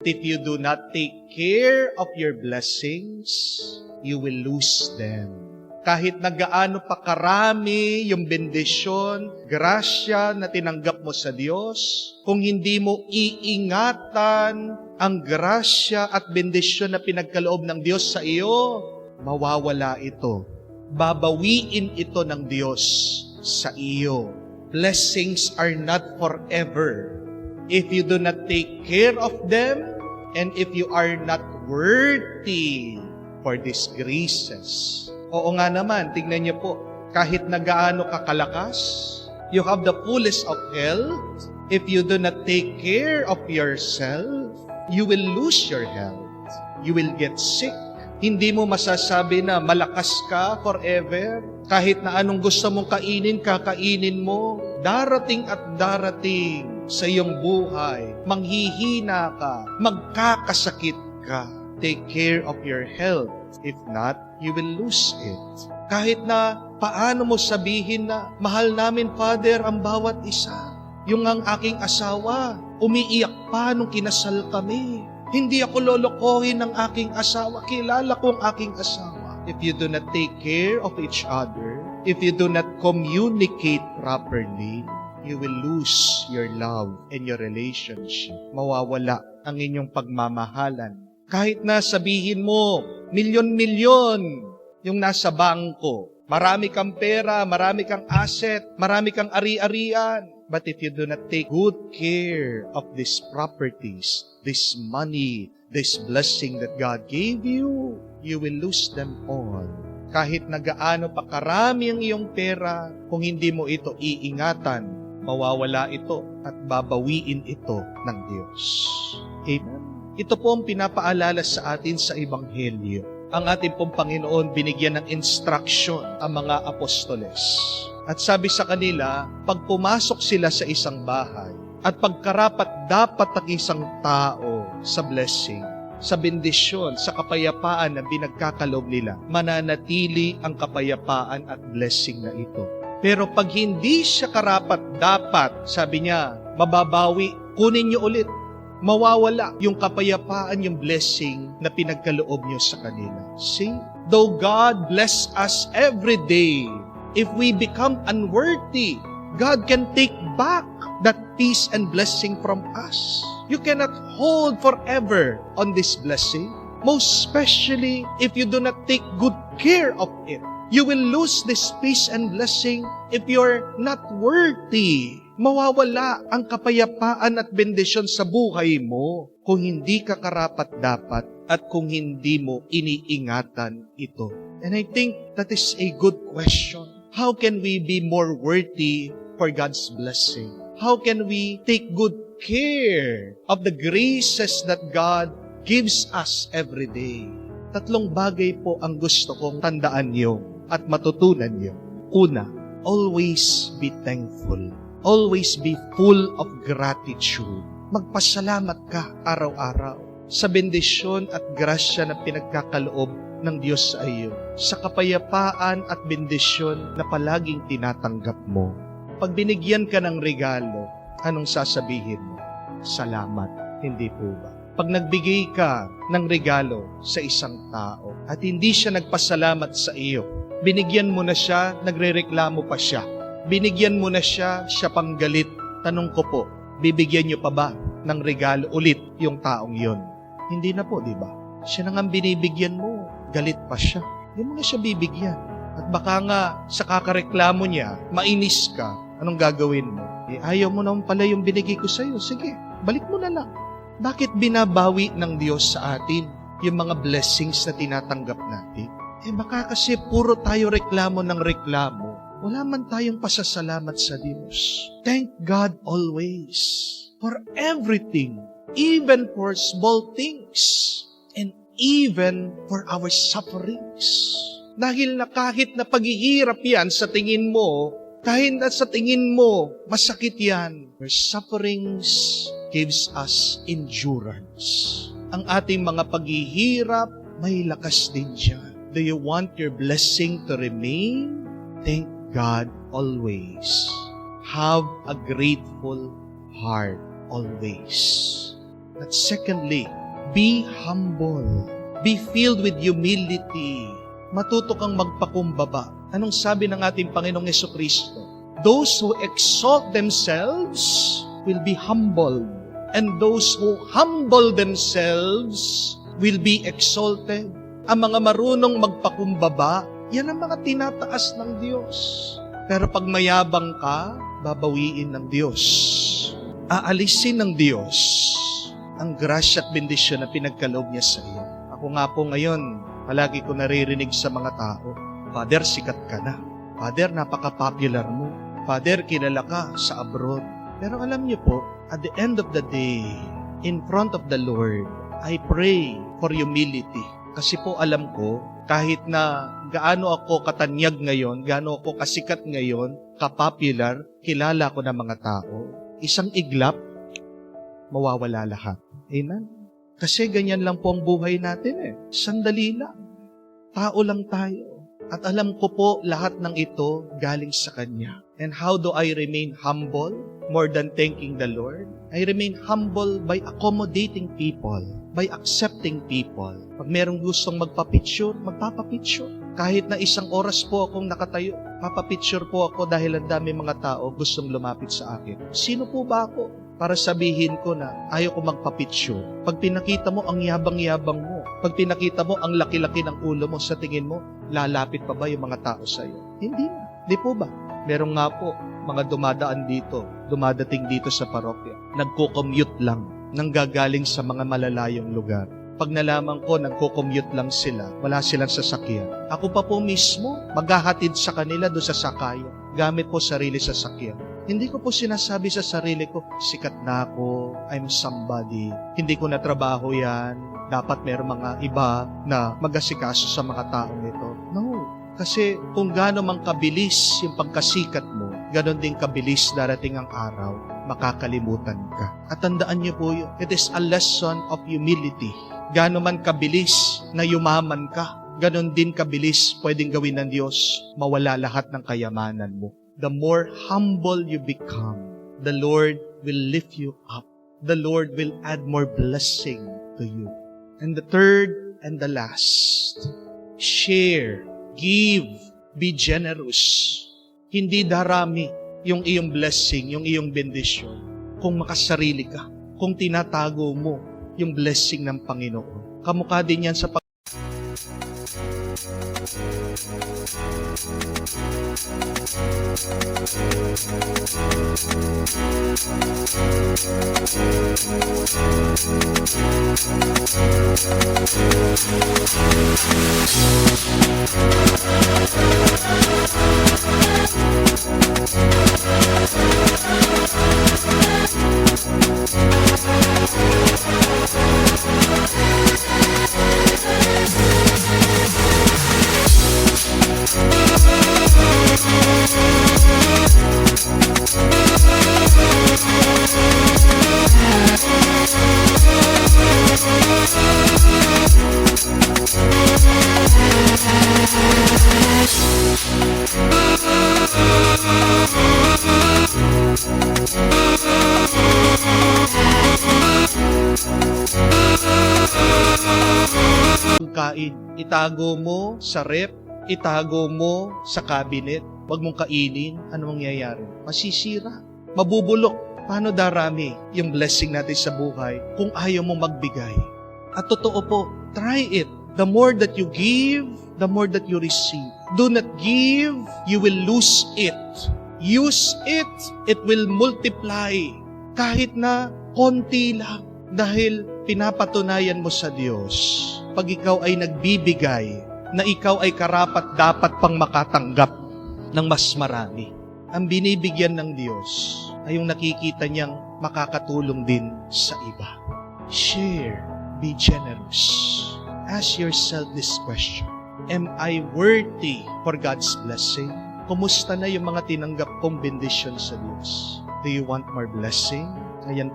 If you do not take care of your blessings, you will lose them. Kahit na gaano pa karami yung bendisyon, grasya na tinanggap mo sa Diyos, kung hindi mo iingatan ang grasya at bendisyon na pinagkaloob ng Diyos sa iyo, mawawala ito. Babawiin ito ng Diyos sa iyo. Blessings are not forever. If you do not take care of them, and if you are not worthy for these graces. Oo nga naman, tignan niyo po, kahit na gaano kakalakas, you have the fullest of health. If you do not take care of yourself, you will lose your health. You will get sick. Hindi mo masasabi na malakas ka forever. Kahit na anong gusto mong kainin, kakainin mo. Darating at darating sa iyong buhay. Manghihina ka. Magkakasakit ka. Take care of your health. If not, you will lose it. Kahit na paano mo sabihin na, mahal namin, Father, ang bawat isa. Yung ang aking asawa, umiiyak pa nung kinasal kami. Hindi ako lolokohin ng aking asawa. Kilala ko ang aking asawa. If you do not take care of each other, if you do not communicate properly, you will lose your love and your relationship. Mawawala ang inyong pagmamahalan. Kahit na sabihin mo, milyon-milyon yung nasa bangko. Marami kang pera, marami kang asset, marami kang ari-arian. But if you do not take good care of these properties, this money, this blessing that God gave you, you will lose them all. Kahit na gaano pa karami ang iyong pera, kung hindi mo ito iingatan, mawawala ito at babawiin ito ng Diyos. Amen. Ito po ang pinapaalala sa atin sa Ebanghelyo. Ang ating pong Panginoon binigyan ng instruction ang mga apostoles. At sabi sa kanila, pag pumasok sila sa isang bahay, at pagkarapat dapat ang isang tao sa blessing, sa bendisyon, sa kapayapaan na binagkakaloob nila, mananatili ang kapayapaan at blessing na ito. Pero pag hindi siya karapat dapat, sabi niya, mababawi, kunin niyo ulit. Mawawala yung kapayapaan, yung blessing na pinagkaloob niyo sa kanila. See? Though God bless us every day, if we become unworthy, God can take back that peace and blessing from us. You cannot hold forever on this blessing, most especially if you do not take good care of it. You will lose this peace and blessing if you're not worthy. Mawawala ang kapayapaan at bendisyon sa buhay mo kung hindi ka karapat-dapat at kung hindi mo iniingatan ito. And I think that is a good question. How can we be more worthy for God's blessing? How can we take good care of the graces that God gives us every day? Tatlong bagay po ang gusto kong tandaan niyo at matutunan niyo. Una, always be thankful. Always be full of gratitude. Magpasalamat ka araw-araw sa bendisyon at grasya na pinagkakaloob ng Diyos sa iyo, sa kapayapaan at bendisyon na palaging tinatanggap mo. Pag binigyan ka ng regalo, anong sasabihin mo? Salamat, hindi po ba? Pag nagbigay ka ng regalo sa isang tao at hindi siya nagpasalamat sa iyo, binigyan mo na siya, nagrereklamo pa siya. Binigyan mo na siya, siya pang galit. Tanong ko po, bibigyan niyo pa ba ng regalo ulit yung taong yon? Hindi na po, di ba? Siya na nga binibigyan mo, galit pa siya. Hindi mo na siya bibigyan. At baka nga sa kakareklamo niya, mainis ka, anong gagawin mo? Ayaw mo naman pala yung binigay ko sa'yo. Sige, balik mo na lang. Bakit binabawi ng Diyos sa atin yung mga blessings na tinatanggap natin? Baka kasi puro tayo reklamo ng reklamo. Wala man tayong pasasalamat sa Diyos. Thank God always for everything, even for small things, and even for our sufferings. Dahil na kahit na paghihirap yan sa tingin mo, kahit na sa tingin mo, masakit yan, your sufferings gives us endurance. Ang ating mga paghihirap, may lakas din dyan. Do you want your blessing to remain? Thank God always. Have a grateful heart always. But secondly, be humble. Be filled with humility. Matuto kang magpakumbaba. Anong sabi ng ating Panginoong Jesucristo? Those who exalt themselves will be humbled, and those who humble themselves will be exalted. Ang mga marunong magpakumbaba, yan ang mga tinataas ng Diyos. Pero pag mayabang ka, babawiin ng Diyos. Aalisin ng Diyos ang grasya at bendisyon na pinagkaloob niya sa iyo. Ako nga po ngayon, palagi ko naririnig sa mga tao, Father, sikat ka na. Father, napaka-popular mo. Father, kilala ka sa abroad. Pero alam niyo po, at the end of the day, in front of the Lord, I pray for humility. Kasi po alam ko, kahit na gaano ako katanyag ngayon, gaano ako kasikat ngayon, kapopular, kilala ko ng mga tao, isang iglap, mawawala lahat. Amen? Kasi ganyan lang po ang buhay natin eh. Sandali lang. Tao lang tayo. At alam ko po, lahat ng ito galing sa Kanya. And how do I remain humble more than thanking the Lord? I remain humble by accommodating people, by accepting people. Pag merong gustong magpa-picture, magpapa-picture. Kahit na isang oras po akong nakatayo, papapicture po ako dahil ang dami mga tao gustong lumapit sa akin. Sino po ba ako para sabihin ko na ayaw ko magpa-picture? Pag pinakita mo ang yabang-yabang mo, pag pinakita mo ang laki-laki ng ulo mo, sa tingin mo, lalapit pa ba yung mga tao sa iyo? Hindi na. Di po ba? Meron nga po, mga dumadating dito sa parokya. Nagko-commute lang, nanggagaling sa mga malalayong lugar. Pag nalaman ko, nagko-commute lang sila, wala silang sasakyan. Ako pa po mismo, maghahatid sa kanila doon sa sakayan. Gamit po sarili sasakyan. Hindi ko po sinasabi sa sarili ko, sikat na ako, I'm somebody. Hindi ko na trabaho yan. Dapat meron mga iba na mag-asikaso sa mga taong ito. No. Kasi kung gaano mang kabilis yung pagkasikat mo, ganon din kabilis darating ang araw, makakalimutan ka. At tandaan niyo po yun, it is a lesson of humility. Gaano man kabilis na yumaman ka, ganon din kabilis pwedeng gawin ng Diyos, mawala lahat ng kayamanan mo. The more humble you become, the Lord will lift you up. The Lord will add more blessing to you. And the third and the last, share, give, be generous. Hindi darami yung iyong blessing, yung iyong bendisyon. Kung makasarili ka, kung tinatago mo yung blessing ng Panginoon. Kamukha din yan sa kain. Itago mo sa rep, itago mo sa cabinet. Huwag mong kainin. Ano mangyayari? Masisira. Mabubulok. Paano darami yung blessing natin sa buhay kung ayaw mong magbigay? At totoo po, try it. The more that you give, the more that you receive. Do not give, you will lose it. Use it, it will multiply. Kahit na konti lang. Dahil pinapatunayan mo sa Diyos, pag ikaw ay nagbibigay, na ikaw ay karapat-dapat pang makatanggap ng mas marami. Ang binibigyan ng Diyos ay yung nakikita niyang makakatulong din sa iba. Share, be generous. Ask yourself this question. Am I worthy for God's blessing? Kumusta na yung mga tinanggap kong bendisyon sa Diyos? Do you want more blessing? Ayan.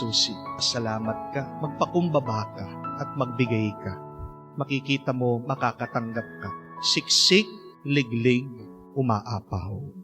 susi. Salamat ka, magpakumbaba ka, at magbigay ka. Makikita mo, makakatanggap ka. Siksik, liglig, umaapaw.